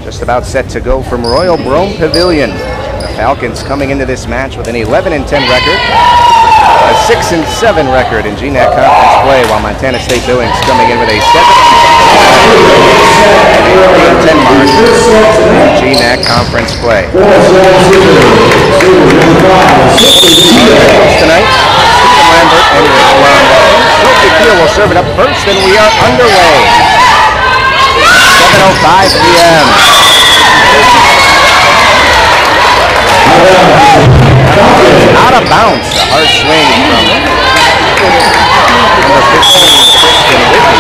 Just about set to go from Royal Brome Pavilion. The Falcons coming into this match with an 11-10 record, a 6-7 record in GNAC conference play, while Montana State Billings coming in with a 7-10 mark in GNAC conference play. Tonight, Stephen Lambert and Rick Longo. Sophie Keel will serve it up first, and we are underway. 7:05 p.m. Out of bounds, a hard swing from number 15, Kristen Whitney.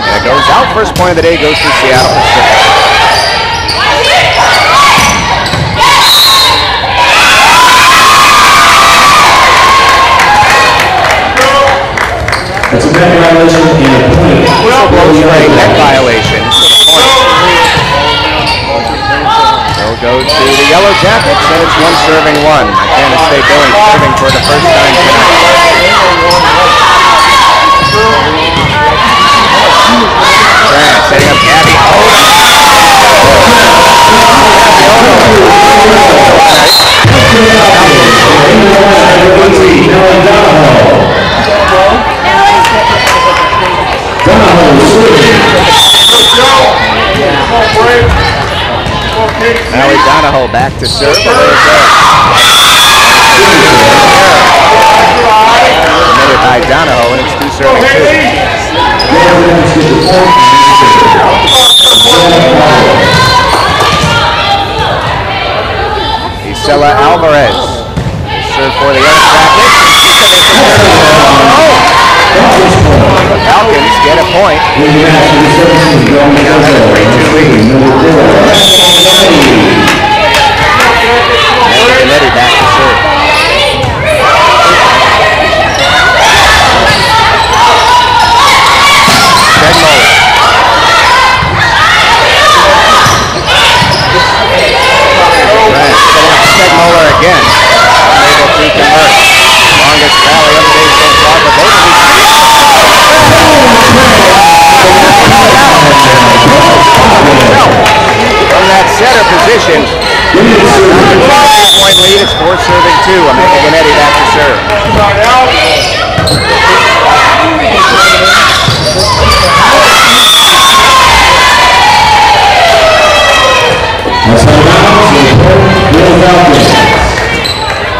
And it goes out. First point of the day goes to Seattle Pacific. That's a net violation and a point. Blow strike, net violation. They'll go to the Yellow Jackets, and it's one serving one. Montana State Billings serving for the first time tonight. Grant setting up Gabby Allie Donahoe back to serve. Submitted by Donahoe, and it's two serving two. Isela Alvarez serve for the Yellow Jackets. The Falcons get a point. Now that's a 3-2 lead. Nettie back to serve. Stegmoller again. Unable to convert. Longest rally of the day so far for both of these teams. From that center position, point lead, it's 4 serving 2. Amanda Ganetti back to serve.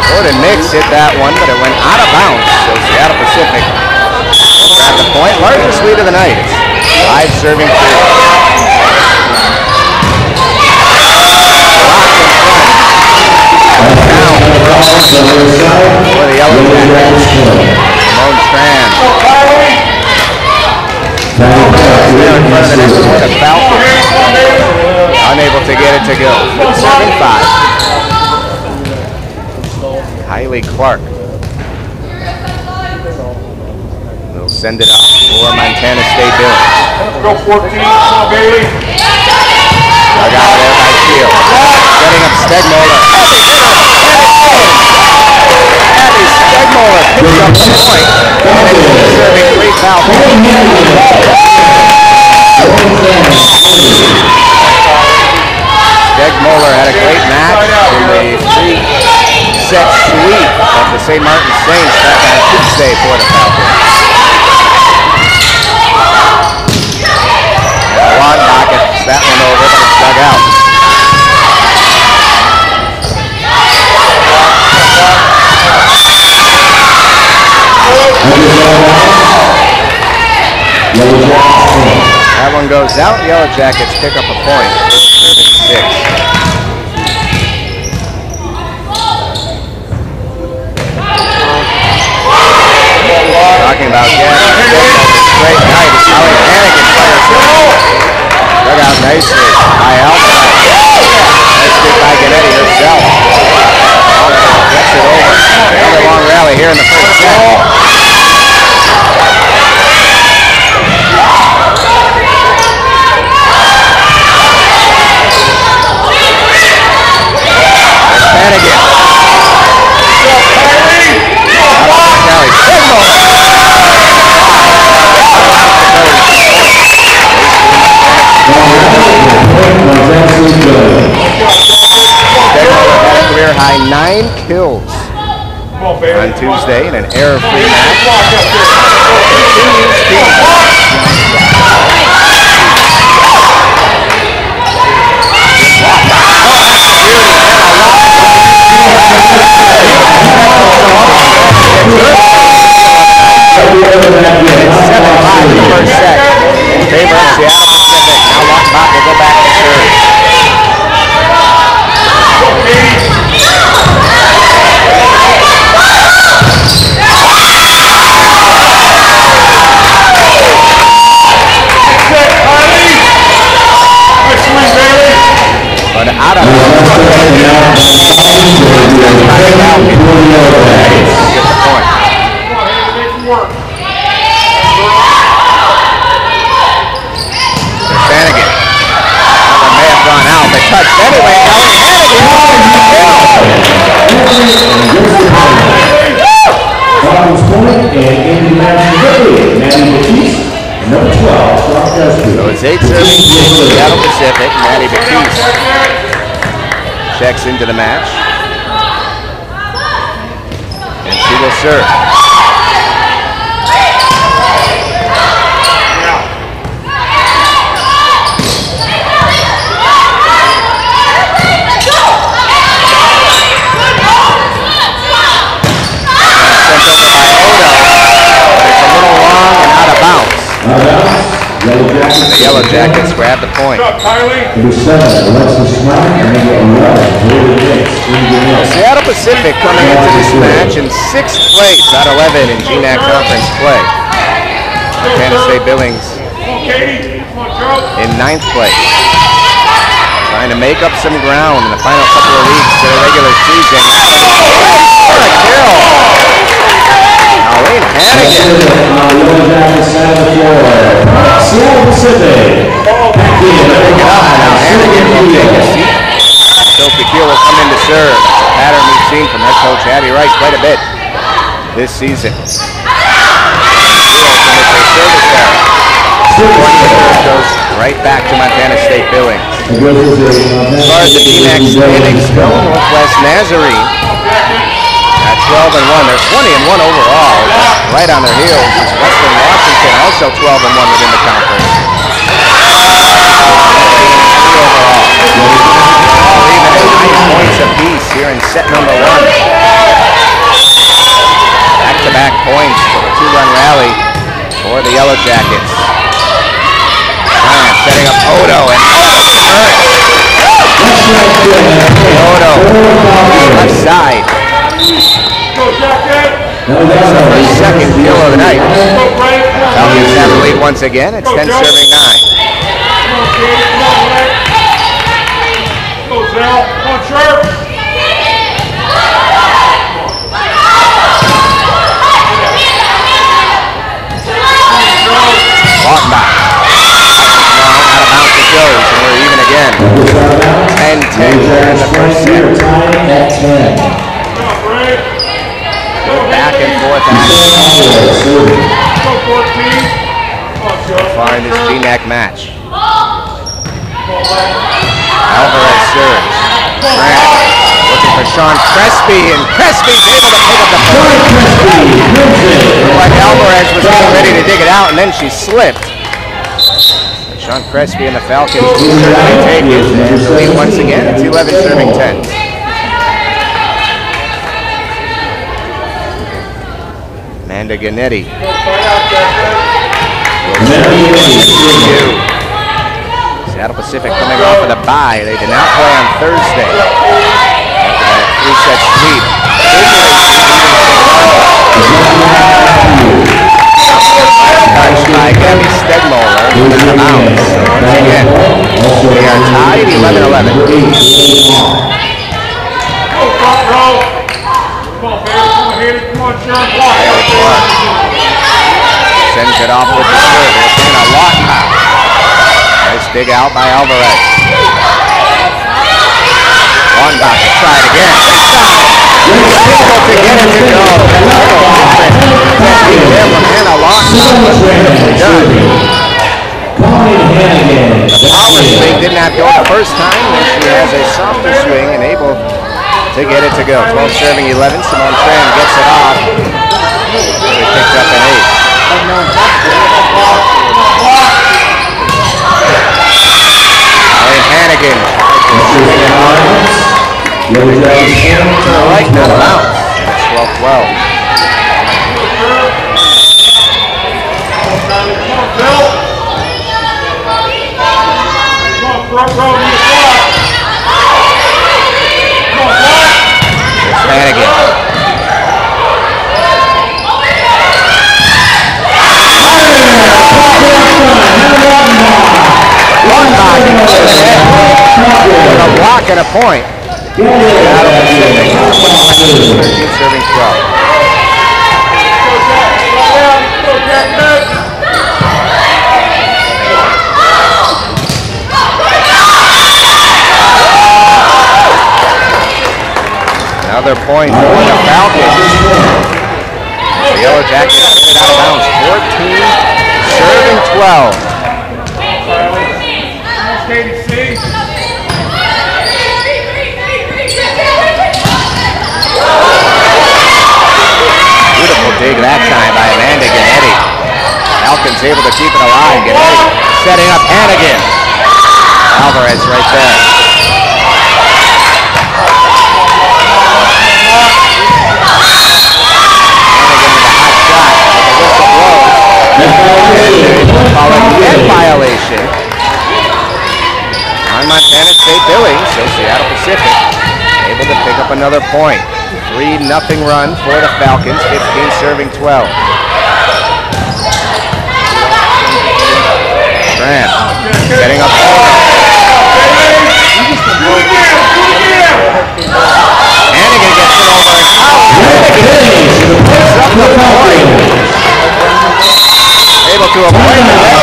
Gordon Mix hit that one, but it went out of bounds. So Seattle Pacific largest lead of the night. It's 5 serving 3. Down for the Yellow Jackets. Ramon Strand. There in front of the next one, the Falcons. Unable to get it to go. Serving 5. Kylie Clark will send it up for Montana State Billings. Go 14, come on, Bailey. Dug out there by Field. Setting up Stegmoller. Abby Stegmoller picks up the point. And it's serving 3 Falcons. Stegmoller had a great match in the 3-set sweep of the St. Martin Saints back on Tuesday for the Falcons. And Wandbach gets that one over, but it's dug out. That one goes out. Yellow Jackets pick up a point. 6. Talking about great night. It's Howie Hannigan players. Dug out nicely by Alpha. Nice hit by Gannetti herself. Gets it over. Another long rally here in the first set. Hannigan. Stegmoller had a career high 9 kills on Tuesday in an error-free match. It's 7-5 in the first set. In favor of Seattle Pacific. Now Wandbach will go back to serve. But out of it. Get the point. There's Hannigan. That one may have gone out, but touched anyway. So it's 8 serving Seattle Pacific. Maddie Batiste checks into the match. And she will serve. The Yellow Jackets grab the point. Seattle Pacific coming into this match in 6th place out of 11 in GNAC conference play. Montana State Billings in 9th place. Trying to make up some ground in the final couple of weeks to the regular season. What a kill! Colleen Hannigan. Seattle Pacific. Hannigan will take a seat. Sophie Keel will come in to serve. A pattern we've seen from head coach Abby Rice quite a bit this season. Goes right back to Montana State Billings. As far as the GNAC standings go, Northwest Nazarene at 12-1. They're 20-1 overall. Right on their heels is Western Washington, also 12-1 within the conference. All even at 9 points apiece here in set number 1. Back-to-back points for the 2-run rally for for the Yellow Jackets. Bryant setting up Odo, and Odo, left side. That's her second kill of the night. Falcons have the lead once again. It's 10 serving 9. Go, Zell. Come on, Sharp. Lautenbach. Out of bounds it goes, and we're even again. 10-10 in the first set. Back and forth action so far in this GNAC match. Alvarez serves. Grant looking for Sean Crespi, and Crespi's able to pick up the point. Looked like Alvarez was getting ready to dig it out, and then she slipped. But Sean Crespi and the Falcons will certainly take it. And the lead once again, it's 11 serving 10. Amanda Ganetti. Seattle Pacific coming off of the bye. They did not play on Thursday. After that 3-set sweep. Touched by Gabby Stegmoller. Out of bounds. So once again, they are tied 11-11. Sends it off with the serve. It's in a Lautenbach. Nice dig out by Alvarez. Lautenbach to try it again. Able to get it to go. Technique there from Hannah Lautenbach. Beautifully done. The power swing did not go the first time, and she has a softer swing and able to get it to go. 12 serving 11. Simone Tran gets it off. They picked up an 8. Hannigan. To the right, not a bounce. And it's 12-12. Here's Hannigan. With a block and a point. Seattle Pacific. 13 serving 12. Another point for the Falcons. The Yellow Jackets hit it out of bounds. 14 serving 12. Beautiful dig that time by Amanda Ganetti. Falcons able to keep it alive. Ganetti setting up Hannigan. Alvarez right there. Hannigan with a hot shot. The whistle blows. And call it net violation on Montana State Billings, so Seattle Pacific able to pick up another point. 3-0 run for the Falcons, 15 serving 12. Grant setting up Hannigan gets it over and out. Hannigan picks up the point. Able to avoid the net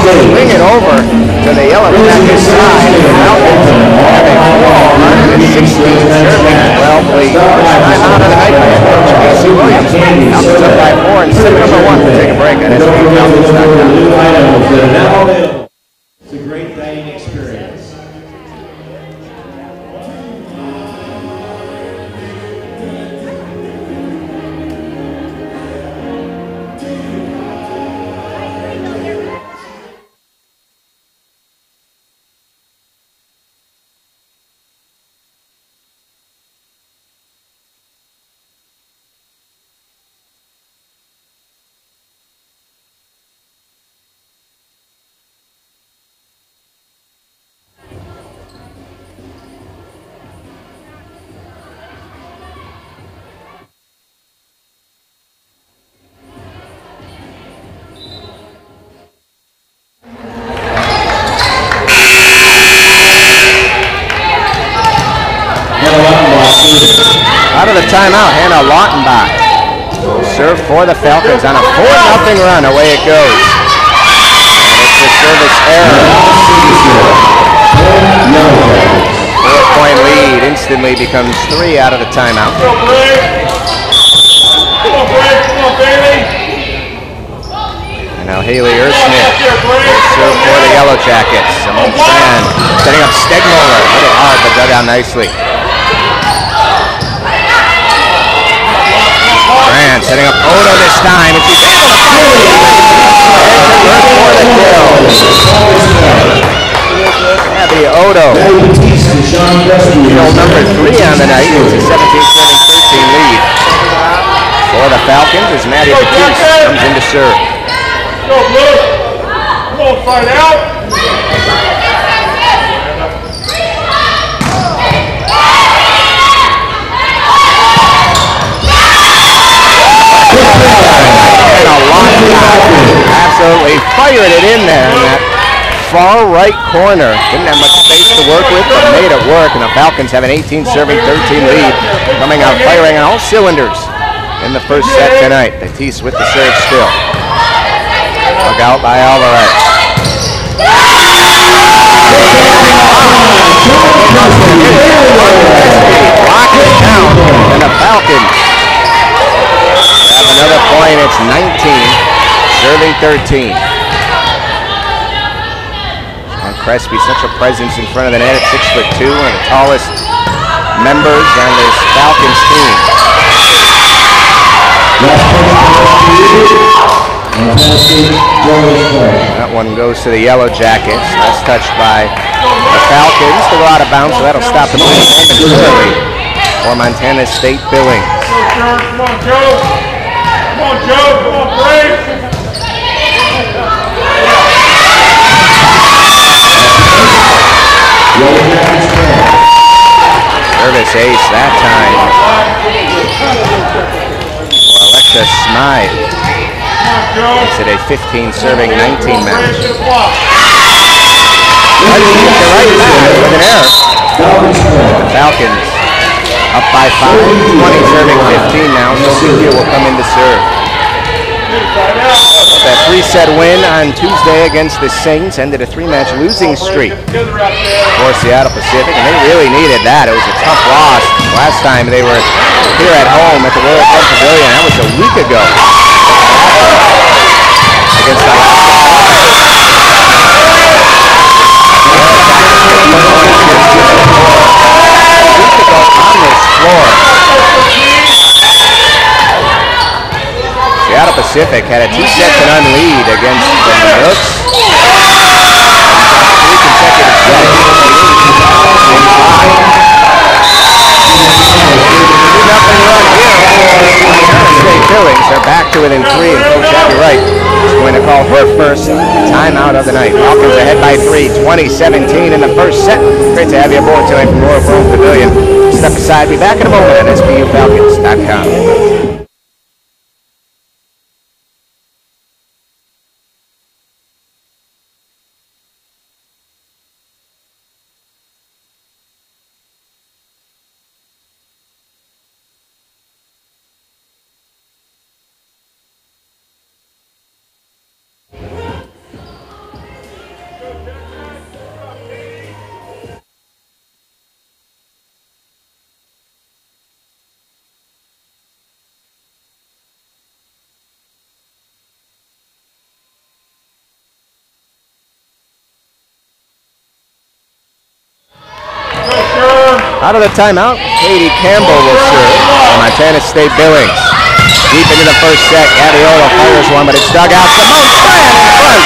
swing it over to the Yellow Jackets side. The Falcons have a 4-all run and a 16 serving 12 lead. First time out of the night by head coach Casey Williams. Falcons up by 4 and set number 1. We'll take a break on SBFalcons.com. It's a great dining experience. timeout. Hannah Lautenbach will serve for the Falcons on a 4-0 run. Away it goes. And it's a service error. 4-point lead instantly becomes 3 out of the timeout. Come on, Brave. Come on, Bailey. And now Haley Ersmith will serve for the Yellow Jackets. Simone Tran setting up Stegmoller. Hit it hard, but dug out nicely. Tran setting up Odo this time, and she's able to find it. For the kill. Abby Odo. Kill number 3 on the night. It's a 17-13 lead. For the Falcons as Maddie Batiste comes in to serve. Go, Blue. Come on, fight out. And a lot of absolutely fired it in there in that far right corner. Didn't have much space to work with, but made it work. And the Falcons have an 18-13 lead. Coming out firing on all cylinders in the first set tonight. Batiste with the serve still. Dug out by Alvarez. Lock it down, and the Falcons have another point. It's 19, serving 13. And Crespi, such a presence in front of the net at 6'2", one of the tallest members on this Falcons team. That one goes to the Yellow Jackets. That's touched by the Falcons to go out of bounds, so that'll stop the play momentarily for Montana State Billings. Come on, Joe. Come on, Joe. Come on, Brave. Service ace that time for Alexa Smythe. Makes it a 15-serving 19 match. The right back with an error. The Falcons up by 5, 20-serving 15 now. Sophia will come in to serve. That 3-set win on Tuesday against the Saints ended a 3-match losing streak for Seattle Pacific, and they really needed that. It was a tough loss. Last time they were here at home at the Royal Club Pavilion. That was a week ago. Against the on this floor. Seattle Pacific had a 2-0 lead against the Nooks. 3 consecutive sets. 2-0 run here for Montana State Billings. They're back to within 3, and Coach Abby Wright is going to call her first timeout of the night. Falcons ahead by 3, 20-17 in the first set. Great to have you aboard tonight from Royal Brome Pavilion. Step aside. Be back in a moment at SBUFalcons.com. Out of the timeout, Katie Campbell will serve for Montana State Billings. Deep into the first set, Abiola fires one, but it's dug out. Simone Tran in front,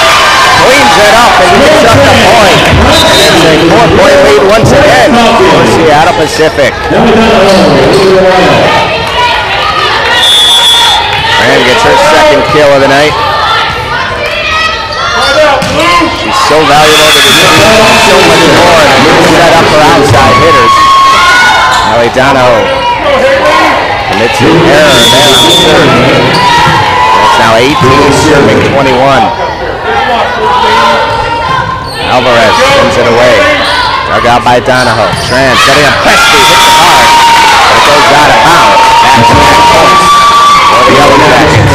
cleans it up and picks up the point. And it's a 4-point lead once again for Seattle Pacific. Tran gets her second kill of the night. She's so valuable to the team, so much more, and a new set up for outside hitters. Ellie Donahoe commits an error there on the serve. It's now 18, serving 21. Alvarez sends it away. Dug out by Donahoe. Tran setting up Crespi, hits it hard. But it goes out of bounds. back-to-back points for the Yellow Jackets.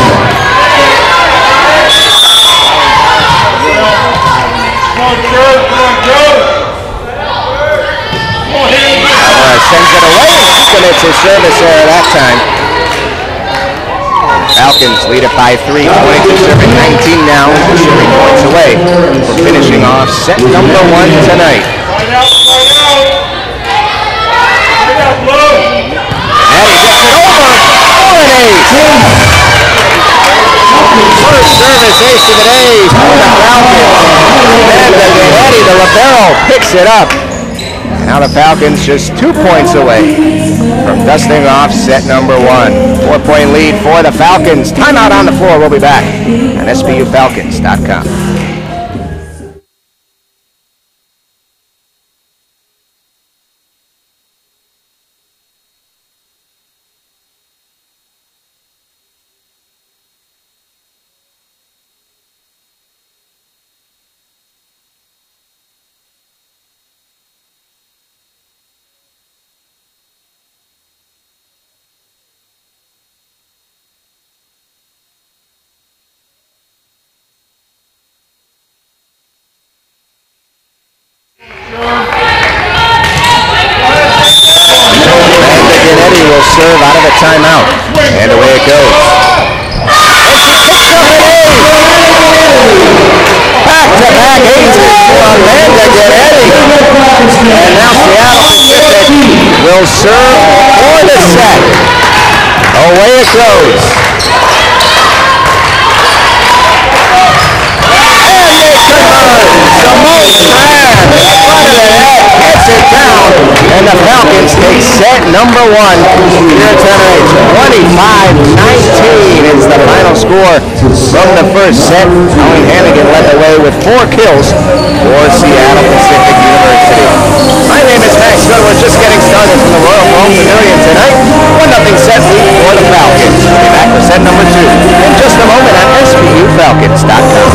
Alvarez sends it away, and commits his service error that time. Falcons lead it by 3 points. They're serving 19 now, 3 points away from finishing off set number 1 tonight. Eddie gets it over for an ace. First service ace of the day for the Falcons. And Eddie, the libero, picks it up. Now the Falcons just 2 points away from dusting off set number 1. 4-point lead for the Falcons. Timeout on the floor. We'll be back on SBUFalcons.com. Eddie will serve out of a timeout. And away it goes. And she picks up an ace. Back-to-back aces for Amanda Guedetti. And now Seattle Pacific will serve for the set. Away it goes. And they convert. Simone Strand, front of the net, hits it down. And the Falcons take set number 1 here tonight. 25-19 is the final score from the first set. Colleen Hannigan led the way with 4 kills for Seattle Pacific University. My name is Max Good. We're just getting started from the Royal Rome Pavilion tonight. 1-0 set lead for the Falcons. We'll be back for set number 2 in just a moment on SBUFalcons.com.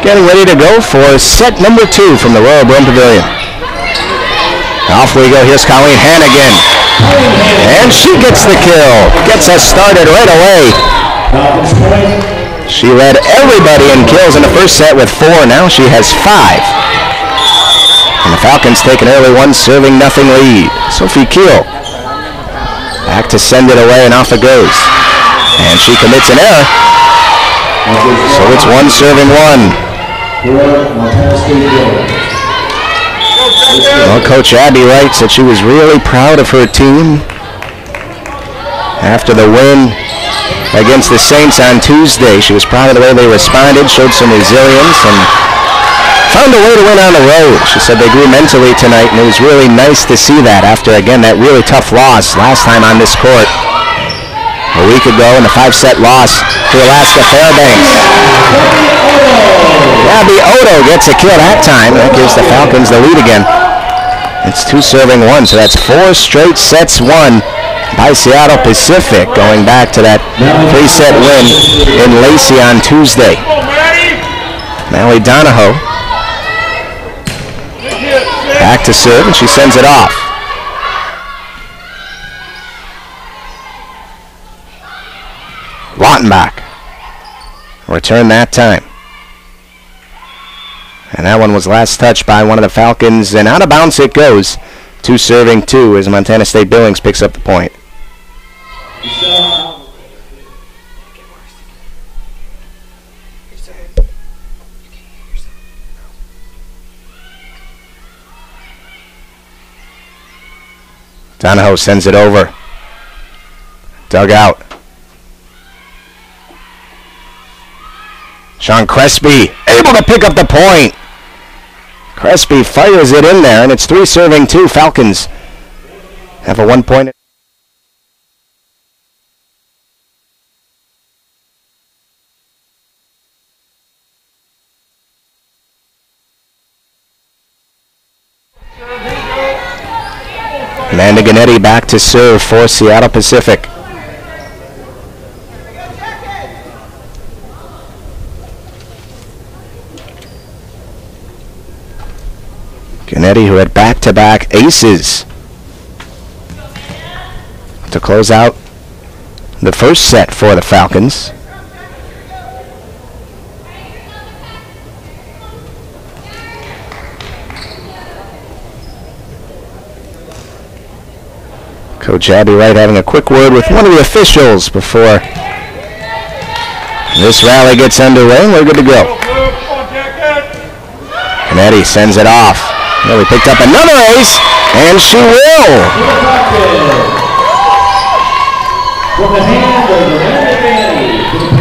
Getting ready to go for set number 2 from the Royal Rome Pavilion. Off we go. Here's Colleen Hannigan. And she gets the kill. Gets us started right away. She led everybody in kills in the first set with 4. Now she has 5. And the Falcons take an early 1-0 lead. Sophie Keel back to send it away, and off it goes. And she commits an error. So it's 1-1. Well, Coach Abby Wright said she was really proud of her team after the win against the Saints on Tuesday. She was proud of the way they responded, showed some resilience, and found a way to win on the road. She said they grew mentally tonight, and it was really nice to see that after, again, that really tough loss last time on this court a week ago in the 5-set loss to Alaska Fairbanks. Abby Odo gets a kill that time. That gives the Falcons the lead again. It's 2-1, so that's 4 straight sets won by Seattle Pacific, going back to that 3-set win in Lacey on Tuesday. Mallie Donahoe back to serve, and she sends it off. Lautenbach return that time. And that one was last touched by one of the Falcons, and out of bounds it goes. 2-2 as Montana State Billings picks up the point. Donahoe sends it over. Dug out. Sean Crespi able to pick up the point. Crespi fires it in there, and it's 3-2. Falcons have a 1-point. Amanda Ganetti back to serve for Seattle Pacific. Ganetti, who had back-to-back aces to close out the first set for the Falcons. Coach Abby Wright having a quick word with one of the officials before this rally gets underway. We're good to go. Ganetti sends it off. Really picked up another ace, and she will.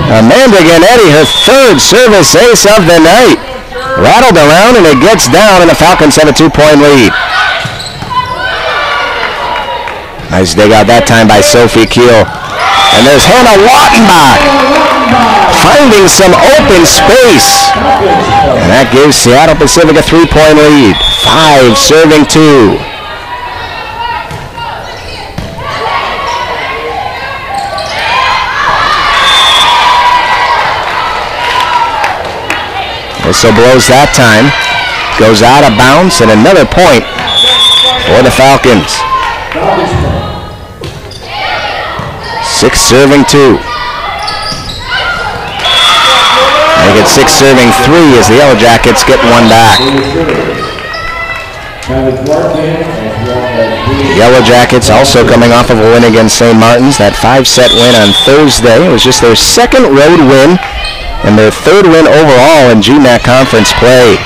Amanda Ganetti, her 3rd service ace of the night. Rattled around, and it gets down, and the Falcons have a 2-point lead. Nice dig out that time by Sophie Keel. And there's Hannah Lautenbach finding some open space. And that gives Seattle Pacific a 3-point lead. 5-2. Whistle blows that time. Goes out of bounds, and another point for the Falcons. 6-2. Make it 6-3 as the Yellow Jackets get one back. The Yellow Jackets also coming off of a win against St. Martin's. That 5-set win on Thursday. It was just their 2nd road win and their 3rd win overall in GMAC conference play.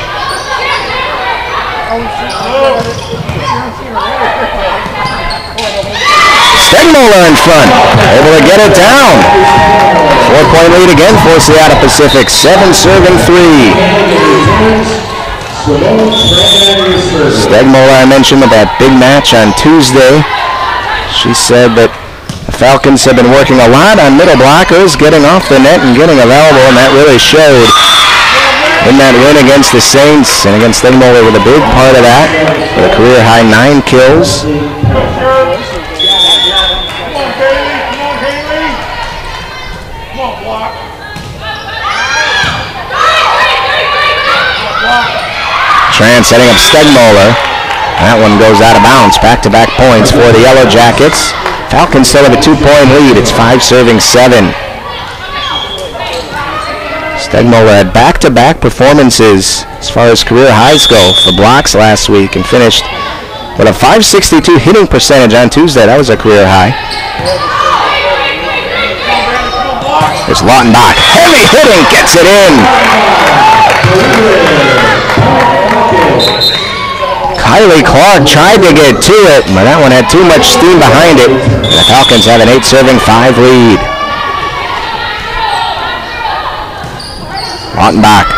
Stegmoller in front, able to get it down. 4-point lead again for Seattle Pacific, 7-3. Stegmoller, I mentioned with that big match on Tuesday. She said that the Falcons have been working a lot on middle blockers, getting off the net and getting available, and that really showed in that win against the Saints. And against Stegmoller with a big part of that, with a career-high 9 kills. Tran setting up Stegmoller. That one goes out of bounds. Back-to-back points for the Yellow Jackets. Falcons still have a 2-point lead. It's 5-7. Stegmuller had back-to-back performances as far as career highs go for blocks last week and finished with a .562 hitting percentage on Tuesday. That was a career high. There's Lautenbach. Heavy hitting, gets it in. Kylie Clark tried to get to it, but that one had too much steam behind it. And the Falcons have an 8-5 lead. Lautenbach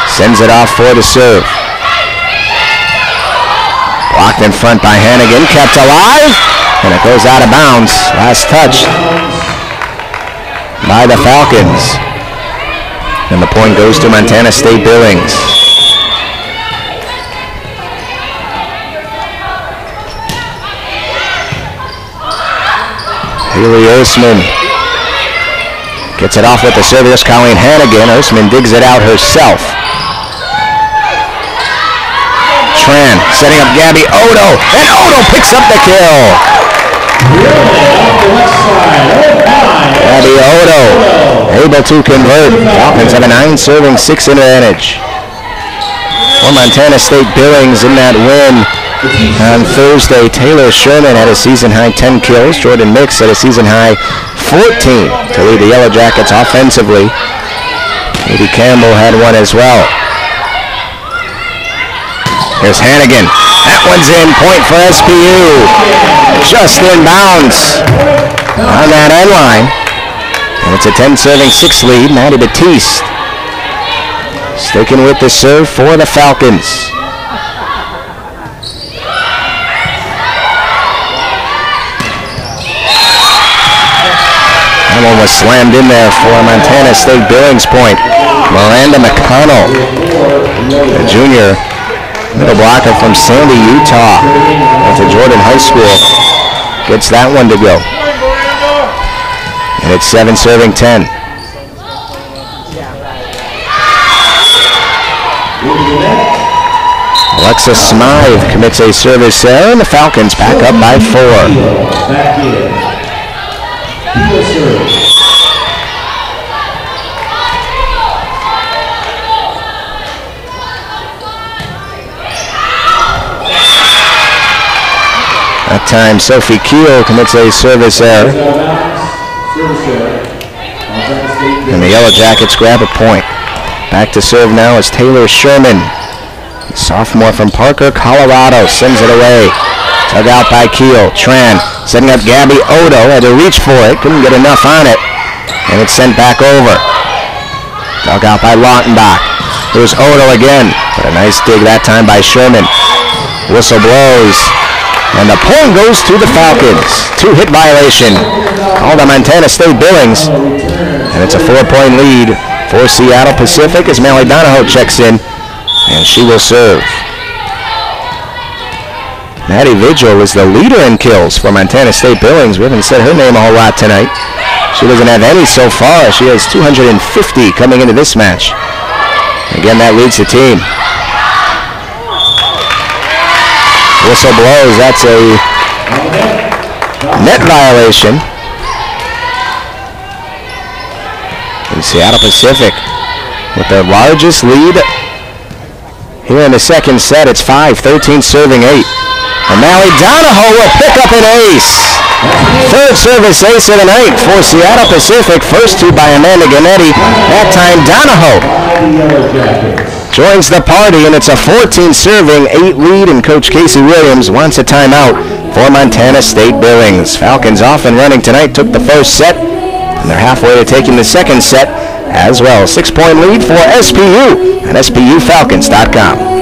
sends it off for the serve. Blocked in front by Hannigan, kept alive, and it goes out of bounds. Last touch by the Falcons. And the point goes to Montana State Billings. Haley Ersman gets it off with the service. Colleen Hannigan. Ersman digs it out herself. Tran setting up Gabby Odo, and Odo picks up the kill. Gabby Odo able to convert. Falcons have a 9-6 advantage. For Montana State Billings in that win on Thursday, Taylor Sherman had a season-high 10 kills. Jordan Mix had a season-high 14 to lead the Yellow Jackets offensively. Katie Campbell had one as well. Here's Hannigan. That one's in. Point for SPU. Just in bounds on that end line. And it's a 10-6 lead. Maddie Batiste sticking with the serve for the Falcons. That one was slammed in there for Montana State Billings point. Miranda McConnell, a junior middle blocker from Sandy, Utah, at the Jordan High School, gets that one to go. And it's 7-10. Alexis Smythe commits a service error, and the Falcons back up by 4. That time, Sophie Keel commits a service error. And the Yellow Jackets grab a point. Back to serve now is Taylor Sherman. The sophomore from Parker, Colorado, sends it away. Dug out by Keel. Tran setting up Gabby Odo. Had to reach for it. Couldn't get enough on it. And it's sent back over. Dug out by Lautenbach. Here's Odo again. But a nice dig that time by Sherman. Whistle blows. And the point goes to the Falcons. 2-hit violation called on Montana State Billings. And it's a 4-point lead for Seattle Pacific as Melly Donahoe checks in. And she will serve. Maddie Vigil is the leader in kills for Montana State Billings. We haven't said her name a whole lot tonight. She doesn't have any so far. She has 250 coming into this match. Again, that leads the team. Whistle blows. That's a net violation. And Seattle Pacific with their largest lead here in the second set. It's 5-13 serving 8. And Melly Donahoe will pick up an ace. Third service ace of the night for Seattle Pacific. First two by Amanda Ganetti. That time Donahoe joins the party, and it's a 14 serving 8 lead, and Coach Casey Williams wants a timeout for Montana State Billings. Falcons off and running tonight, took the first set, and they're halfway to taking the second set as well. 6-point lead for SPU at SPUFalcons.com.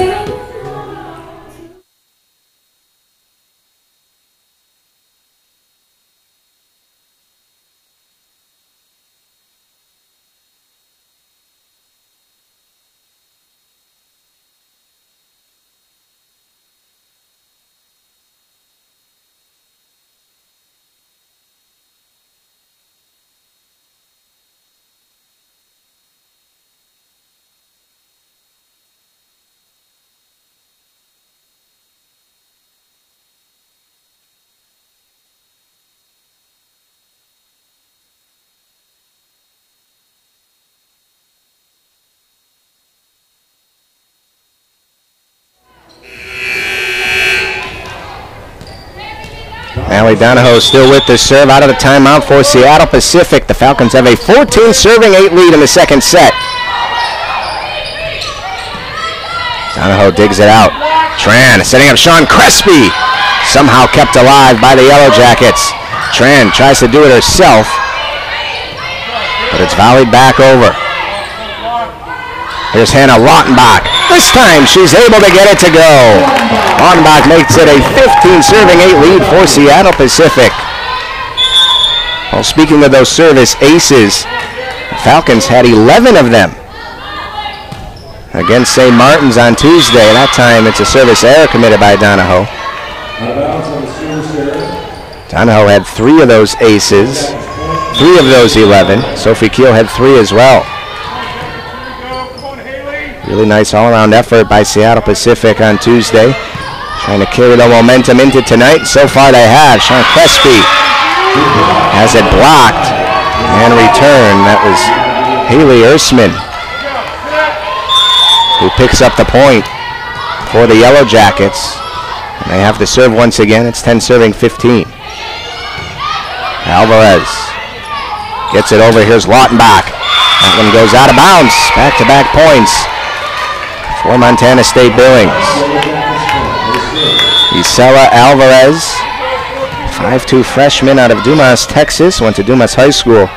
Allie Donahoe still with the serve out of the timeout for Seattle Pacific. The Falcons have a 14-8 lead in the second set. Donahoe digs it out. Tran setting up Sean Crespi. Somehow kept alive by the Yellow Jackets. Tran tries to do it herself, but it's volleyed back over. Here's Hannah Lautenbach. This time she's able to get it to go. Lautenbach makes it a 15-8 lead for Seattle Pacific. Well, speaking of those service aces, the Falcons had 11 of them against St. Martin's on Tuesday. That time it's a service error committed by Donahoe. Donahoe had 3 of those aces, 3 of those 11. Sophie Keel had 3 as well. Really nice all-around effort by Seattle Pacific on Tuesday. Trying to carry the momentum into tonight. So far they have. Sean Crespi has it blocked and returned. That was Haley Ersman who picks up the point for the Yellow Jackets. And they have to serve once again. It's 10-15. Alvarez gets it over. Here's Lautenbach. That one goes out of bounds. Back-to-back points for Montana State Billings. Isela Alvarez, 5'2" freshman out of Dumas, Texas, went to Dumas High School.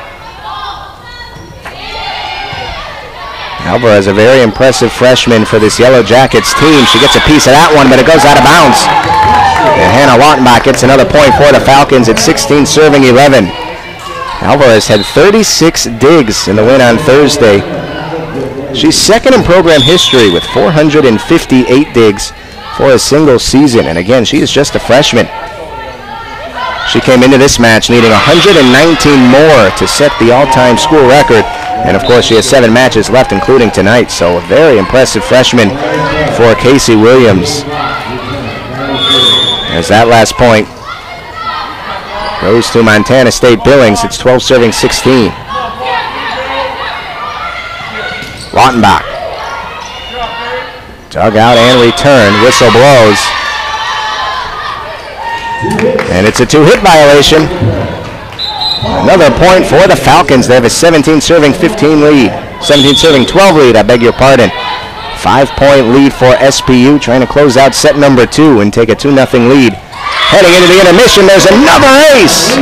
Alvarez, a very impressive freshman for this Yellow Jackets team. She gets a piece of that one, but it goes out of bounds. And Hannah Lautenbach gets another point for the Falcons at 16-11. Alvarez had 36 digs in the win on Thursday. She's second in program history with 458 digs for a single season. And again, she is just a freshman. She came into this match needing 119 more to set the all-time school record. And of course, she has 7 matches left, including tonight. So a very impressive freshman for Casey Williams. As that last point goes to Montana State Billings. It's 12-16. Lautenbach. Dug out and returned. Whistle blows. And it's a 2-hit violation. Another point for the Falcons. They have a 17-15 lead. 17-12 lead, I beg your pardon. 5-point lead for SPU, trying to close out set number 2 and take a 2-0 lead. Heading into the intermission, there's another ace.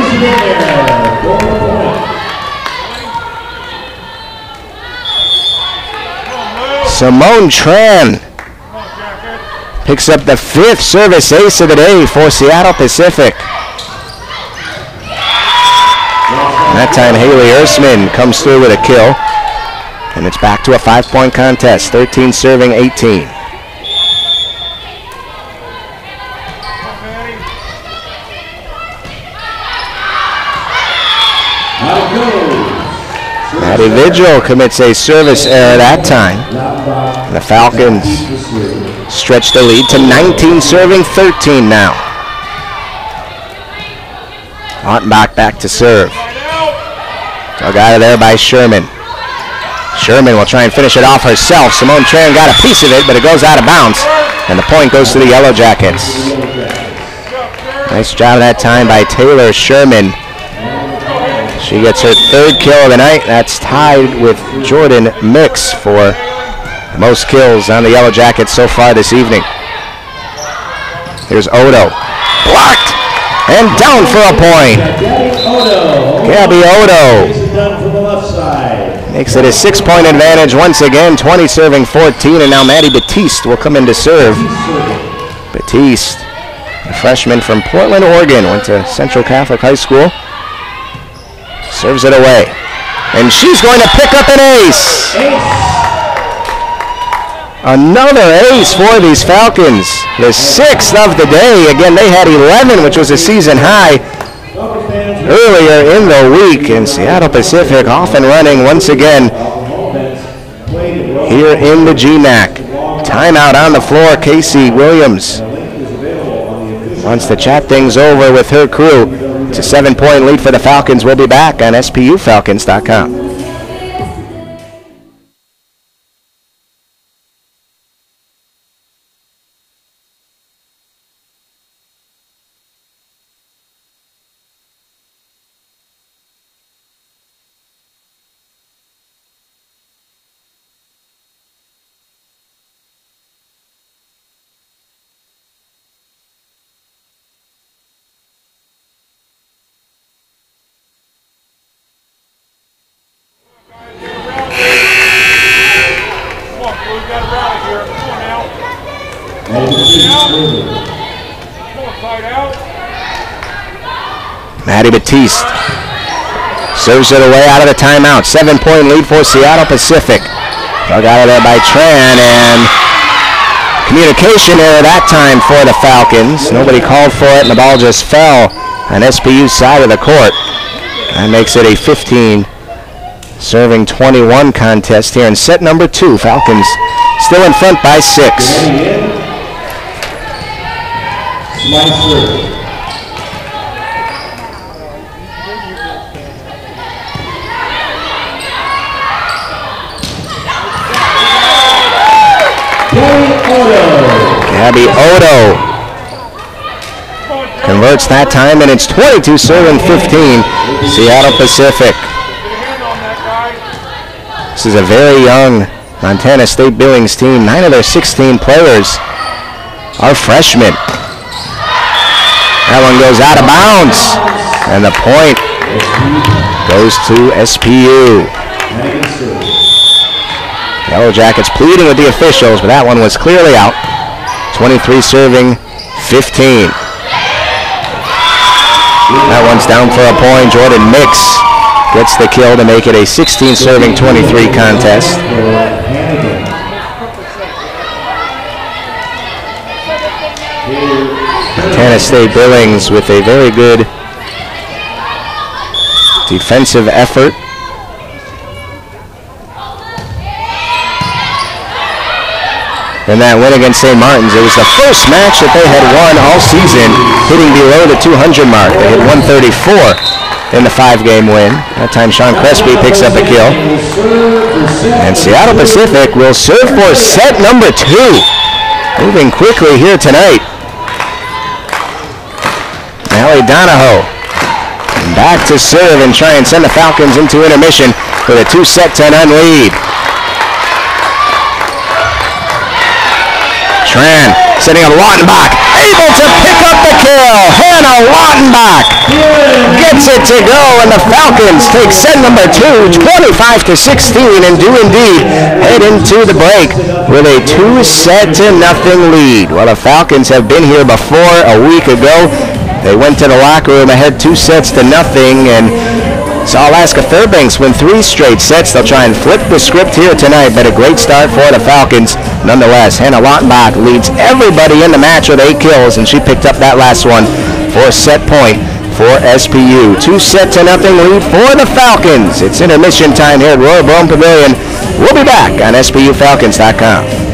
Simone Tran picks up the 5th service ace of the day for Seattle Pacific. And that time Haley Ersman comes through with a kill. And it's back to a 5-point contest, 13-18. Maddie Vigil commits a service error that time. And the Falcons stretch the lead to 19-13 now. Lautenbach back to serve. Dug out of there by Sherman. Sherman will try and finish it off herself. Simone Tran got a piece of it, but it goes out of bounds. And the point goes to the Yellow Jackets. Nice job that time by Taylor Sherman. She gets her 3rd kill of the night. That's tied with Jordan Mix for most kills on the Yellow Jackets so far this evening. Here's Odo. Blocked! And down for a point. Gabby Odo makes it a 6-point advantage once again, 20-14, and now Maddie Batiste will come in to serve. Batiste, a freshman from Portland, Oregon, went to Central Catholic High School. Serves it away. And she's going to pick up an ace. Another ace for these Falcons. The 6th of the day. Again, they had 11, which was a season high earlier in the week. And Seattle Pacific off and running once again here in the GMAC. Timeout on the floor. Casey Williams wants to chat things over with her crew. It's a 7-point lead for the Falcons. We'll be back on SPUFalcons.com. Maddie Batiste serves it away out of the timeout. 7-point lead for Seattle Pacific. Dug out of there by Tran, and communication error that time for the Falcons. Nobody called for it, and the ball just fell on SPU's side of the court. That makes it a 15 serving 21 contest here in set number 2. Falcons still in front by 6. Gabby Odo converts that time, and it's 22 serving 15, Seattle Pacific. This is a very young Montana State Billings team. 9 of their 16 players are freshmen. That one goes out of bounds, and the point goes to SPU. Yellow Jackets pleading with the officials, but that one was clearly out. 23 serving 15. That one's down for a point. Jordan Mix gets the kill to make it a 16 serving 23 contest. Montana State Billings with a very good defensive effort. In that win against St. Martin's, it was the first match that they had won all season, hitting below the 200 mark. They hit 134 in the 5-game win. That time Sean Crespi picks up a kill. And Seattle Pacific will serve for set number 2. Moving quickly here tonight. Allie Donahoe back to serve and try and send the Falcons into intermission with a 2-set-10 lead. Tran setting up Lautenbach, able to pick up the kill. Hannah Lautenbach gets it to go, and the Falcons take set number 2, 25-16, and do indeed head into the break with a 2-set-0 lead. Well, the Falcons have been here before a week ago. They went to the locker room ahead 2-0, and saw Alaska Fairbanks win 3 straight sets. They'll try and flip the script here tonight, but a great start for the Falcons. Nonetheless, Hannah Lautenbach leads everybody in the match with 8 kills, and she picked up that last one for a set point for SPU. 2-0 lead for the Falcons. It's intermission time here at Royal Brome Pavilion. We'll be back on SPUFalcons.com.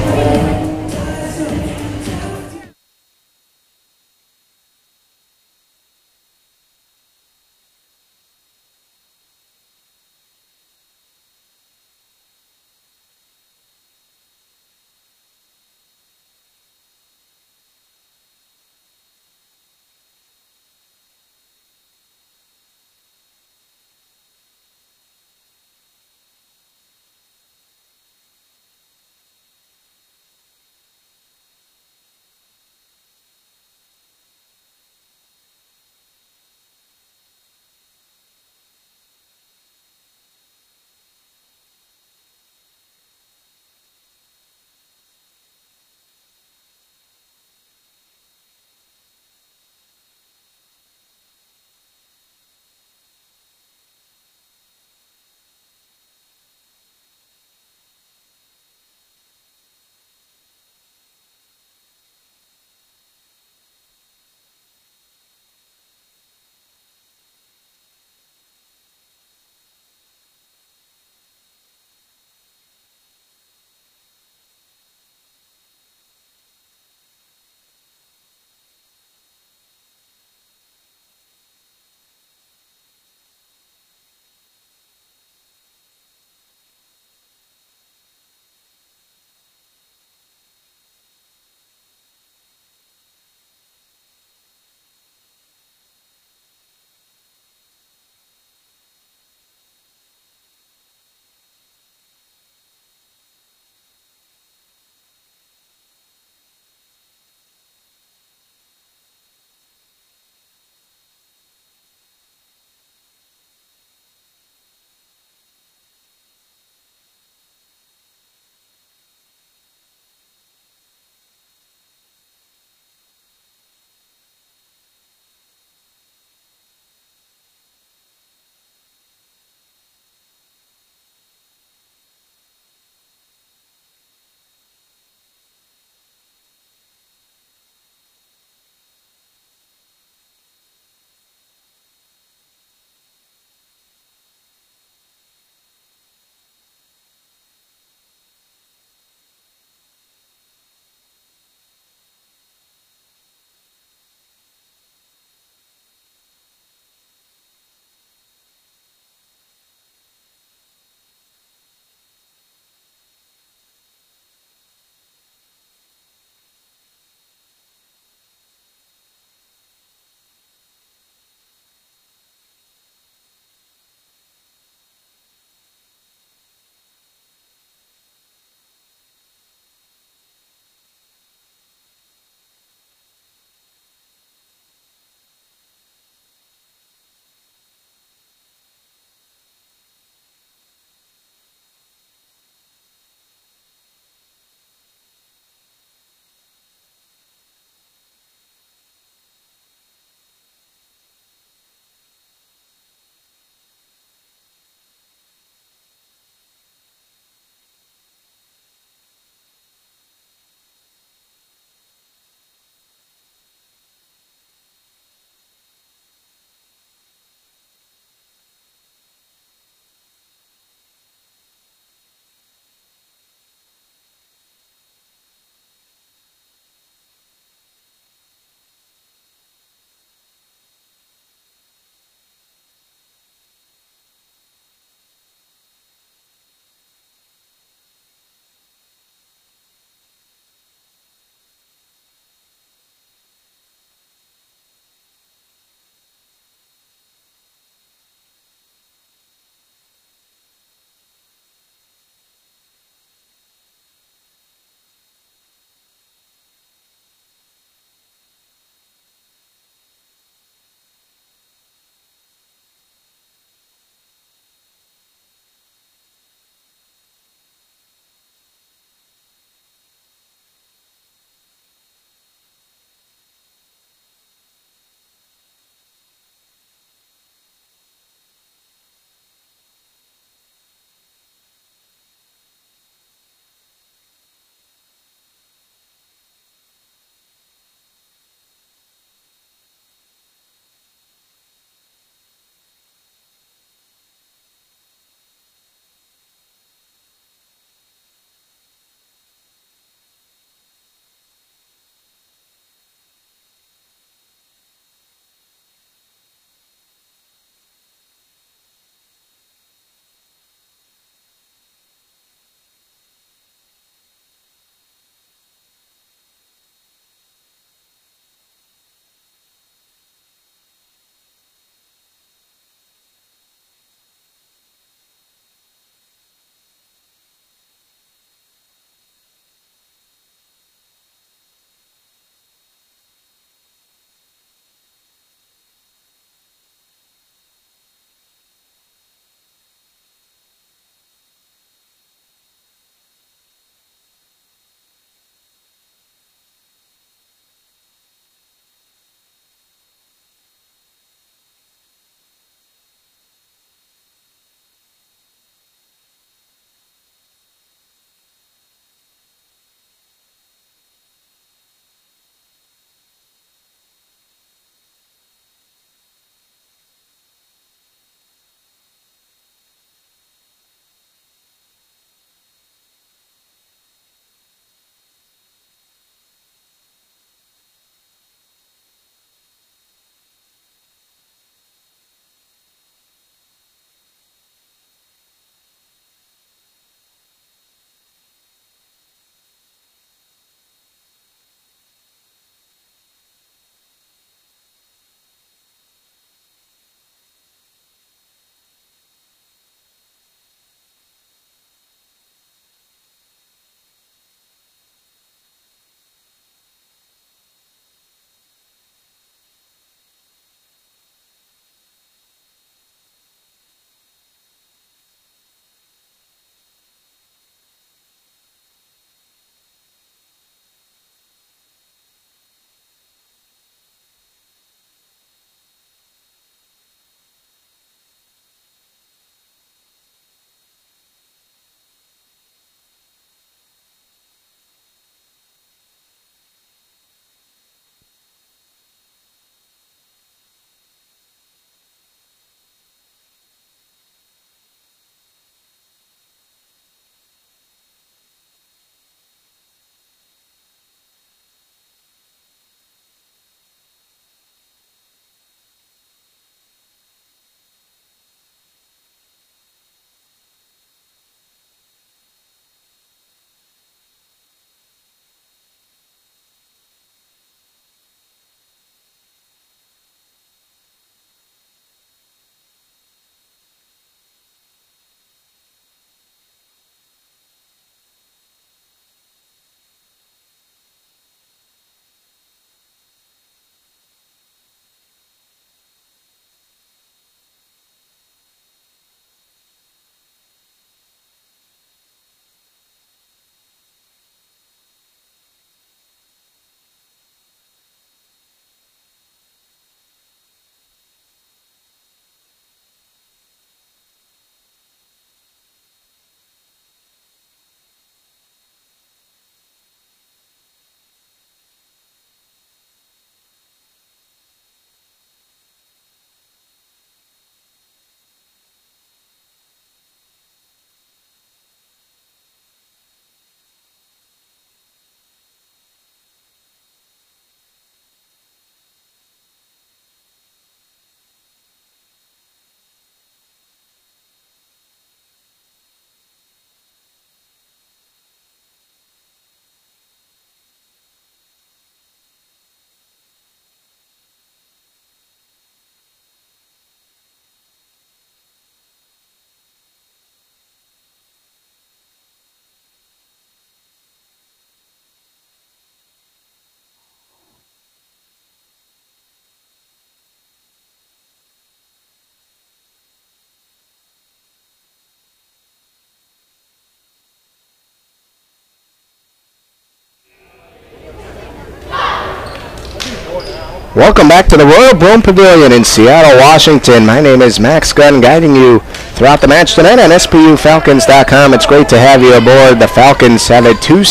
Welcome back to the Royal Brome Pavilion in Seattle, Washington. My name is Max Gunn, guiding you throughout the match tonight on SPUFalcons.com. It's great to have you aboard. The Falcons have a 2-0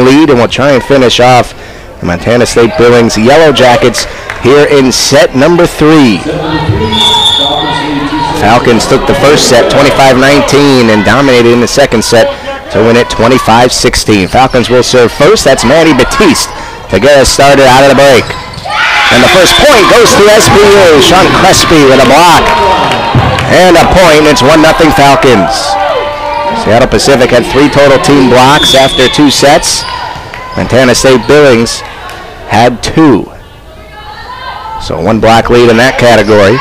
lead, and we'll try and finish off the Montana State Billings Yellow Jackets here in set number 3. Falcons took the first set 25-19 and dominated in the second set to win it 25-16. Falcons will serve first. That's Maddie Batiste to get us started out of the break. And the first point goes to SPU. Sean Crespi with a block. And a point. It's 1-0 Falcons. Seattle Pacific had 3 total team blocks after 2 sets. Montana State Billings had 2. So 1 block lead in that category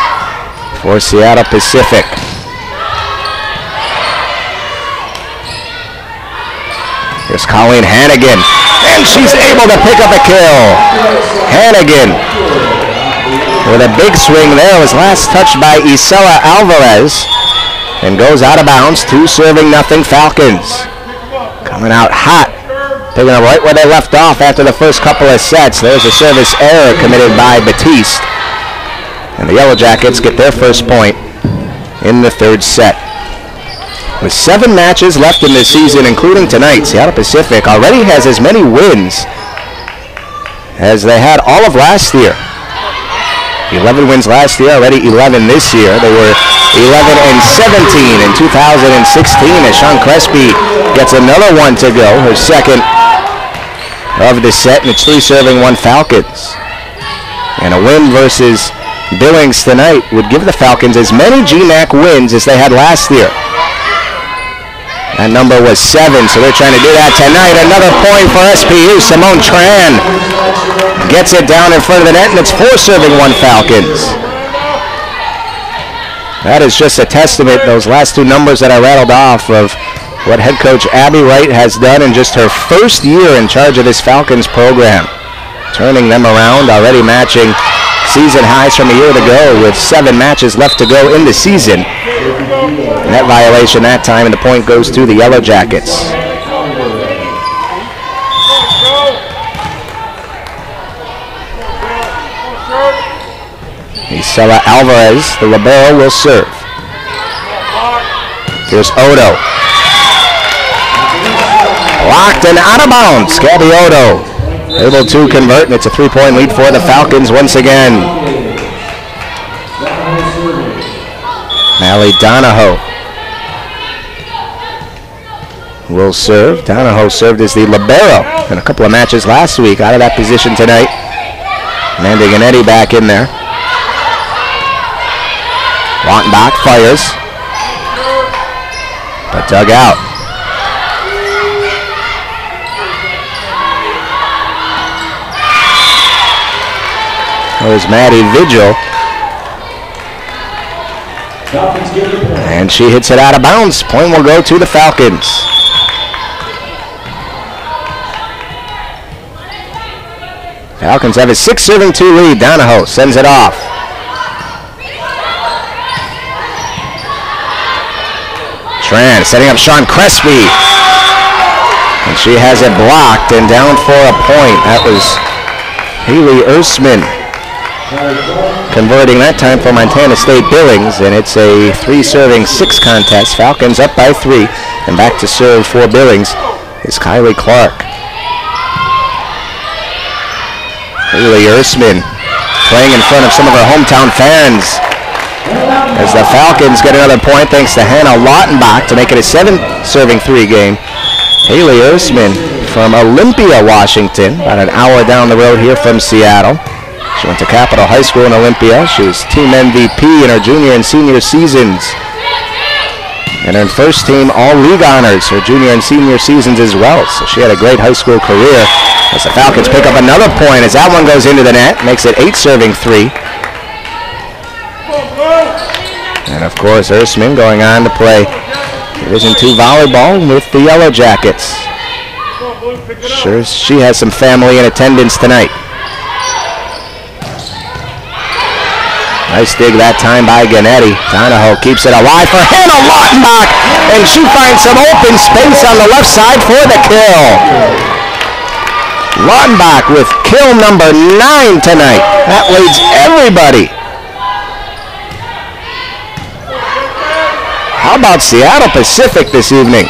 for Seattle Pacific. Here's Colleen Hannigan, and she's able to pick up a kill. Hannigan with a big swing there, was last touched by Isela Alvarez and goes out of bounds. 2-0 Falcons. Coming out hot, picking up right where they left off after the first couple of sets. There's a service error committed by Batiste. And the Yellow Jackets get their first point in the third set. With 7 matches left in this season, including tonight, Seattle Pacific already has as many wins as they had all of last year. 11 wins last year, already 11 this year. They were 11-17 in 2016 as Sean Crespi gets another one to go, her second of the set, and it's 3-1 Falcons. And a win versus Billings tonight would give the Falcons as many GMAC wins as they had last year. That number was 7, so they're trying to do that tonight. Another point for SPU. Simone Tran gets it down in front of the net, and it's 4-1 Falcons. That is just a testament, those last 2 numbers that I rattled off, of what head coach Abby Wright has done in just her first year in charge of this Falcons program. Turning them around, already matching season highs from a year ago with 7 matches left to go in the season. Net violation that time, and the point goes to the Yellow Jackets. Isela Alvarez, the libero, will serve. Here's Odo. Locked and out of bounds. Gabby Odo able to convert, and it's a 3-point lead for the Falcons once again. Mallie Donahoe will serve. Donahoe served as the libero in a couple of matches last week, out of that position tonight. Amanda Ganetti back in there. Wattenbach fires, but dug out. There's Maddie Vigil. And she hits it out of bounds. Point will go to the Falcons. Falcons have a 6-2 lead. Donahoe sends it off. Tran setting up Sean Crespi. And she has it blocked and down for a point. That was Haley Ersman converting that time for Montana State Billings, and it's a 3-6 contest. Falcons up by 3, and back to serve for Billings is Kylie Clark. Haley Ersman playing in front of some of her hometown fans as the Falcons get another point thanks to Hannah Lautenbach to make it a 7-3 game. Haley Ersman from Olympia, Washington, about an hour down the road here from Seattle. She went to Capitol High School in Olympia. She was team MVP in her junior and senior seasons, and earned first team all-league honors her junior and senior seasons as well. So she had a great high school career. As the Falcons pick up another point as that one goes into the net, makes it 8-3. And of course, Ersman going on to play Division II volleyball with the Yellow Jackets. Sure, she has some family in attendance tonight. Nice dig that time by Ganetti. Donahoe keeps it alive for Hannah Lautenbach, and she finds some open space on the left side for the kill. Lautenbach with kill number 9 tonight. That leads everybody. How about Seattle Pacific this evening?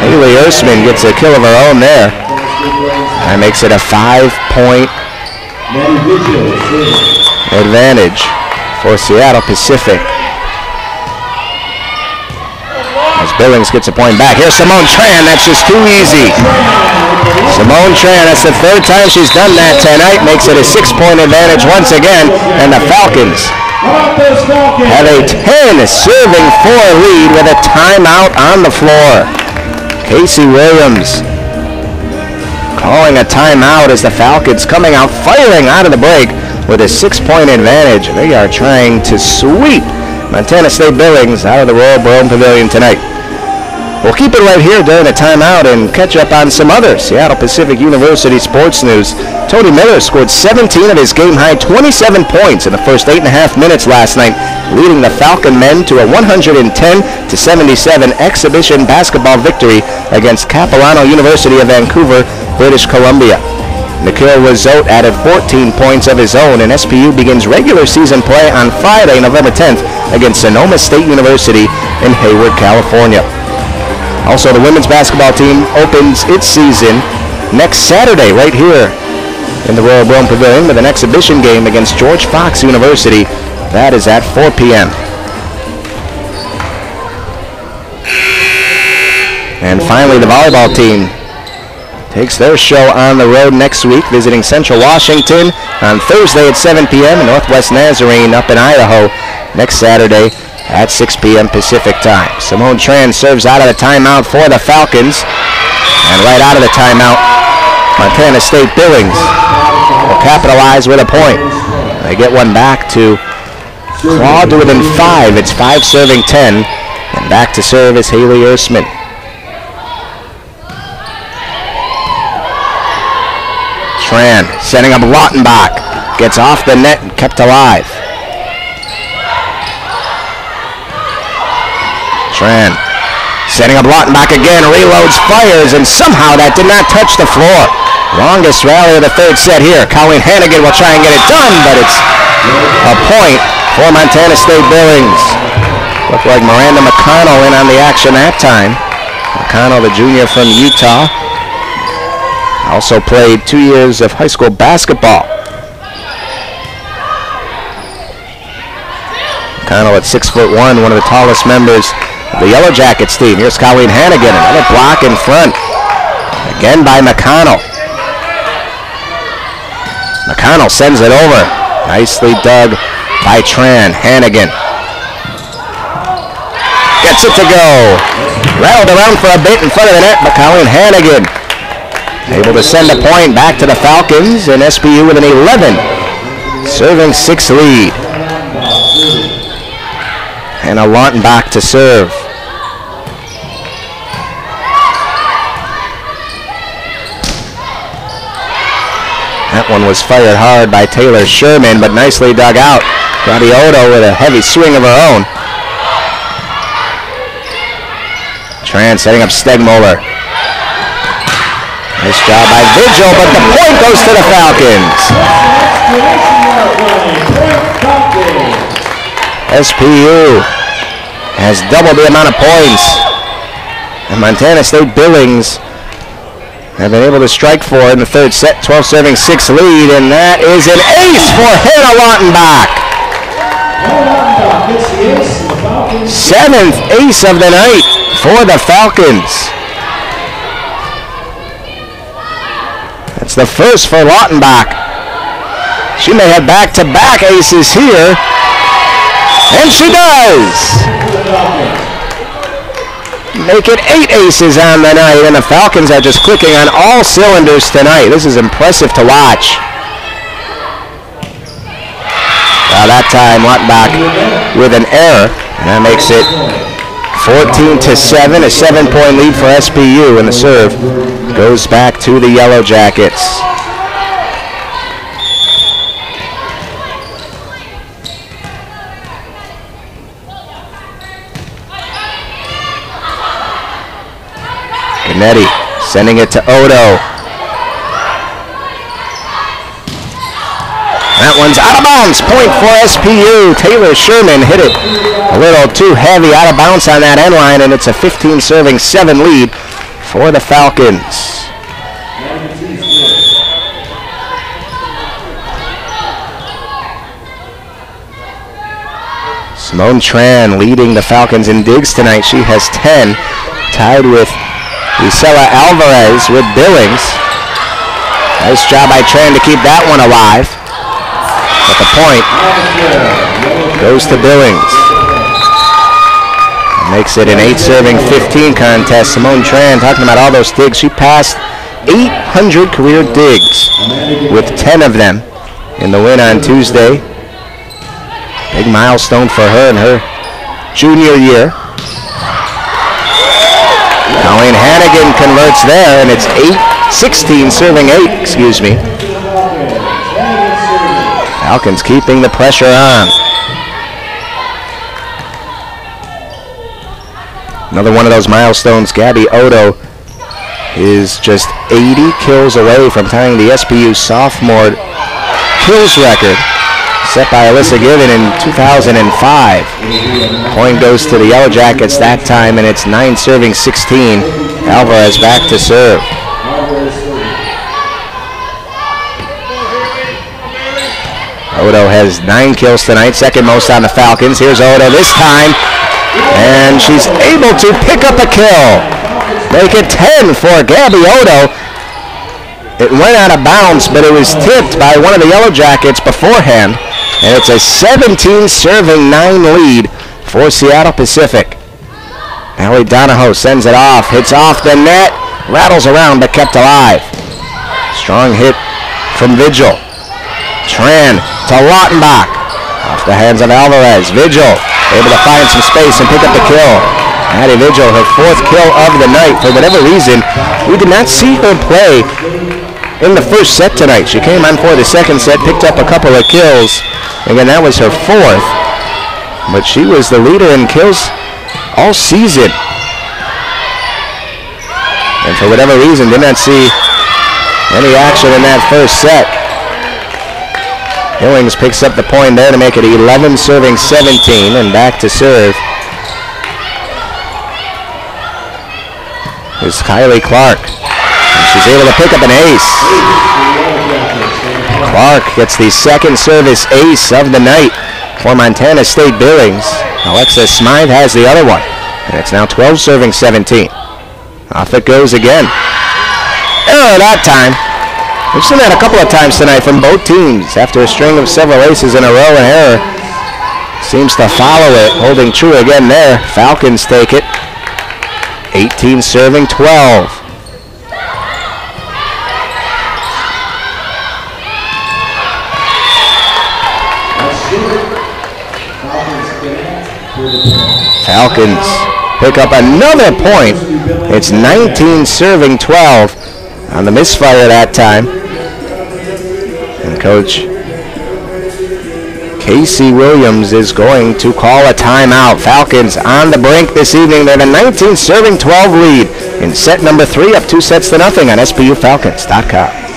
Haley Ersman gets a kill of her own there. That makes it a 5-point advantage for Seattle Pacific. As Billings gets a point back. Here's Simone Tran. That's just too easy. Simone Tran, that's the third time she's done that tonight. Makes it a 6-point advantage once again. And the Falcons have a 10 serving 4 lead with a timeout on the floor. Casey Williams calling a timeout as the Falcons coming out firing out of the break with a 6-point advantage. They are trying to sweep Montana State Billings out of the Royal Brome Pavilion tonight. We'll keep it right here during the timeout and catch up on some other Seattle Pacific University sports news. Tony Miller scored 17 of his game-high 27 points in the first 8.5 minutes last night, leading the Falcon men to a 110-77 exhibition basketball victory against Capilano University of Vancouver, British Columbia. Nikhil Razote added 14 points of his own, and SPU begins regular season play on Friday, November 10th against Sonoma State University in Hayward, California. Also, the women's basketball team opens its season next Saturday right here in the Royal Brome Pavilion with an exhibition game against George Fox University. That is at 4 p.m. And finally, the volleyball team takes their show on the road next week, visiting Central Washington on Thursday at 7 p.m. and Northwest Nazarene up in Idaho next Saturday at 6 p.m. Pacific time. Simone Tran serves out of the timeout for the Falcons. And right out of the timeout, Montana State Billings will capitalize with a point. They get one back to claw to within 5. It's 5 serving 10. And back to serve is Haley Ersman. Tran setting up Lautenbach. Gets off the net and kept alive. Tran setting up Lautenbach again, reloads, fires, and somehow that did not touch the floor. Longest rally of the third set here. Colleen Hannigan will try and get it done, but it's a point for Montana State Billings. Looked like Miranda McConnell in on the action that time. McConnell, the junior from Utah, also played 2 years of high school basketball. McConnell at 6'1", one of the tallest members the Yellow Jackets team. Here's Colleen Hannigan, another block in front. Again by McConnell. McConnell sends it over. Nicely dug by Tran. Hannigan gets it to go. Rattled around for a bit in front of the net, but Colleen Hannigan able to send a point back to the Falcons, and SPU with an 11 serving 6 lead. And a Lautenbach to serve. That one was fired hard by Taylor Sherman, but nicely dug out. Gladioto with a heavy swing of her own. Tran setting up Stegmoller. Nice job by Vigil, but the point goes to the Falcons. SPU has double the amount of points. And Montana State Billings have been able to strike for in the third set. 12 serving 6 lead, and that is an ace for Hannah Lautenbach. 7th ace of the night for the Falcons. That's the first for Lautenbach. She may have back-to-back aces here. And she does! Make it 8 aces on the night, and the Falcons are just clicking on all cylinders tonight. This is impressive to watch. Well, that time, Lautenbach with an error, and that makes it 14-7, a 7-point lead for SPU, and the serve goes back to the Yellow Jackets. Canetti Sending it to Odo. That one's out of bounds. Point for SPU. Taylor Sherman hit it a little too heavy out of bounds on that end line, and it's a 15-7 lead for the Falcons. Simone Tran leading the Falcons in digs tonight. She has 10, tied with Isela Alvarez with Billings. Nice job by Tran to keep that one alive. But the point goes to Billings. It makes it an 8-serving 15 contest. Simone Tran, talking about all those digs, she passed 800 career digs with 10 of them in the win on Tuesday. Big milestone for her in her junior year. Colleen Hannigan converts there, and it's 16 serving 8, excuse me. Falcons keeping the pressure on. Another one of those milestones. Gabby Odo is just 80 kills away from tying the SPU sophomore kills record set by Alyssa Given in 2005. Point goes to the Yellow Jackets that time, and it's 9 serving 16. Alvarez back to serve. Odo has 9 kills tonight, second most on the Falcons. Here's Odo this time, and she's able to pick up a kill. Make it 10 for Gabby Odo. It went out of bounds, but it was tipped by one of the Yellow Jackets beforehand, and it's a 17-serving 9 lead for Seattle Pacific. Allie Donahoe sends it off, hits off the net, rattles around but kept alive. Strong hit from Vigil. Tran to Lautenbach. Off the hands of Alvarez. Vigil able to find some space and pick up the kill. Maddie Vigil, her 4th kill of the night. For whatever reason, we did not see her play in the first set tonight. She came on for the second set, picked up a couple of kills. Again, that was her 4th. But she was the leader in kills all season. And for whatever reason, did not see any action in that first set. Billings picks up the point there to make it 11 serving 17, and back to serve is Kylie Clark. And she's able to pick up an ace. Clark gets the second service ace of the night for Montana State Billings. Alexa Smythe has the other one, and it's now 12 serving 17. Off it goes again. Error that time. We've seen that a couple of times tonight from both teams. After a string of several aces in a row, an error seems to follow it. Holding true again there. Falcons take it. 18 serving 12. Falcons pick up another point. It's 19 serving 12 on the misfire that time. And Coach Casey Williams is going to call a timeout. Falcons on the brink this evening. They're the 19 serving 12 lead in set number 3, up 2-0 on SPUFalcons.com.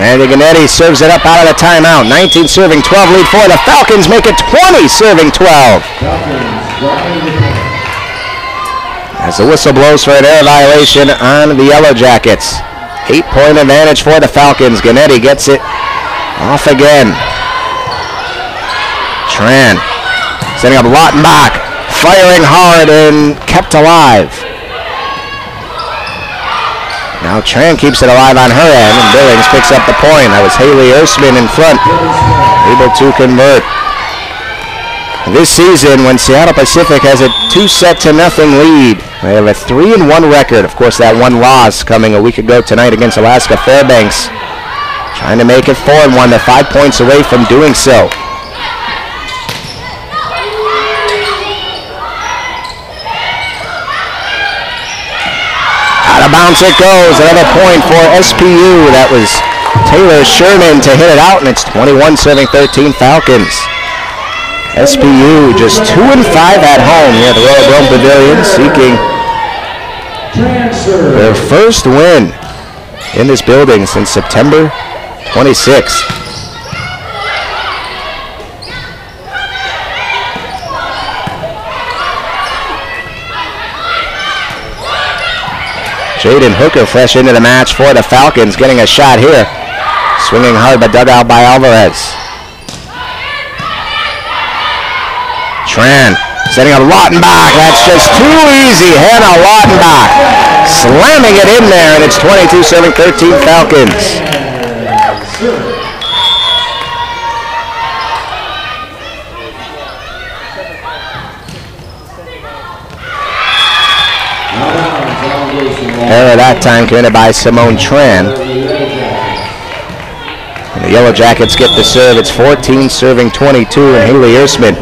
Mandy Gannetti serves it up out of the timeout. 19 serving 12 lead for the Falcons. Make it 20 serving 12. As the whistle blows for an error violation on the Yellow Jackets. 8-point advantage for the Falcons. Gannetti gets it off again. Tran setting up Lautenbach. Firing hard and kept alive. Now Tran keeps it alive on her end, and Billings picks up the point. That was Haley Ersman in front, able to convert. This season, when Seattle Pacific has a 2-0 lead, they have a 3-1 record. Of course, that one loss coming a week ago tonight against Alaska Fairbanks. Trying to make it 4-1. They're 5 points away from doing so. Out of bounds it goes. Another point for SPU. That was Taylor Sherman to hit it out, and it's 21-13 Falcons. SPU just 2-5 at home here at the Royal Brome Pavilion, seeking their first win in this building since September 26th. Jaden Hooker fresh into the match for the Falcons, getting a shot here. Swinging hard but dug out by Alvarez. Tran setting up Lautenbach. That's just too easy. Hannah Lautenbach slamming it in there, and it's 22-13 Falcons. Error that time committed by Simone Tran. And the Yellow Jackets get the serve. It's 14 serving 22, and Haley Ersman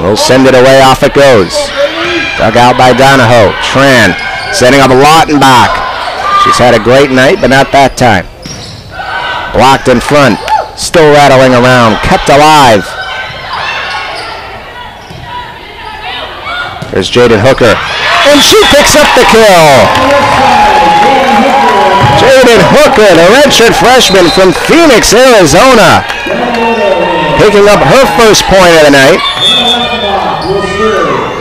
will send it away. Off it goes. Dug out by Donahoe. Tran setting up Lautenbach. She's had a great night, but not that time. Blocked in front. Still rattling around. Kept alive. There's Jaden Hooker. And she picks up the kill. Jaden Hooker, the redshirt freshman from Phoenix, Arizona, picking up her first point of the night.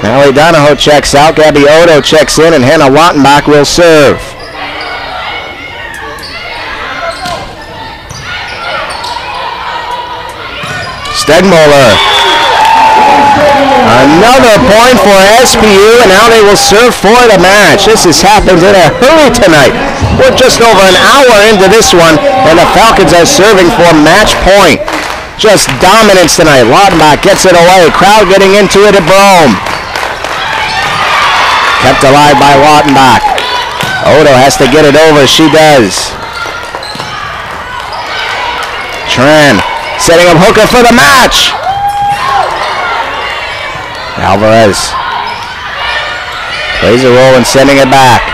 Allie Donahoe checks out, Gabby Odo checks in, and Hannah Lautenbach will serve. Stegmoller. Another point for SPU, and now they will serve for the match. This has happened in a hurry tonight. We're just over an hour into this one, and the Falcons are serving for match point. Just dominance tonight. Lautenbach gets it away. Crowd getting into it at Brome. Kept alive by Lautenbach. Odo has to get it over. She does. Tran setting up Hooker for the match. Alvarez plays a roll and sending it back.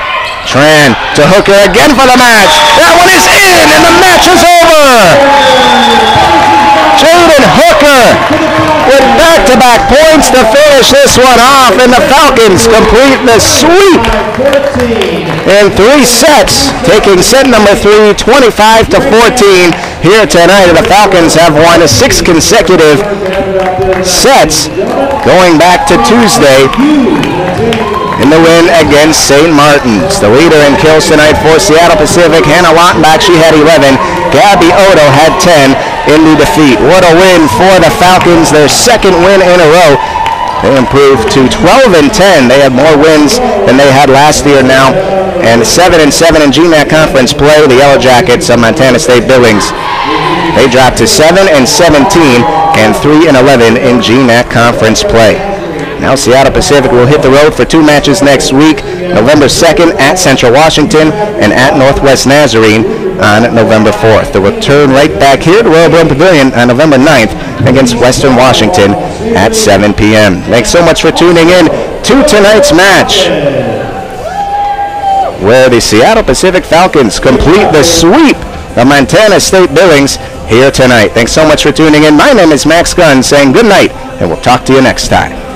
Tran to Hooker again for the match. That one is in, and the match is over. Jaden Hooker with back-to-back points to finish this one off, and the Falcons complete the sweep in 3 sets, taking set number 3, 25-14 here tonight. And the Falcons have won 6 consecutive sets going back to Tuesday in the win against St. Martin's. The leader in kills tonight for Seattle Pacific, Hannah Lautenbach, she had 11. Gabby Odo had 10 in the defeat. What a win for the Falcons, their second win in a row. They improved to 12-10. They have more wins than they had last year now, and 7-7 in GMAC conference play. The Yellow Jackets of Montana State Billings, they dropped to 7-17 and 3-11 in GMAC conference play. Now Seattle Pacific will hit the road for 2 matches next week, November 2nd at Central Washington and at Northwest Nazarene on November 4th. They'll return right back here to Royal Brome Pavilion on November 9th against Western Washington at 7 p.m. Thanks so much for tuning in to tonight's match, where the Seattle Pacific Falcons complete the sweep of Montana State Billings here tonight. Thanks so much for tuning in. My name is Max Gunn saying good night, and we'll talk to you next time.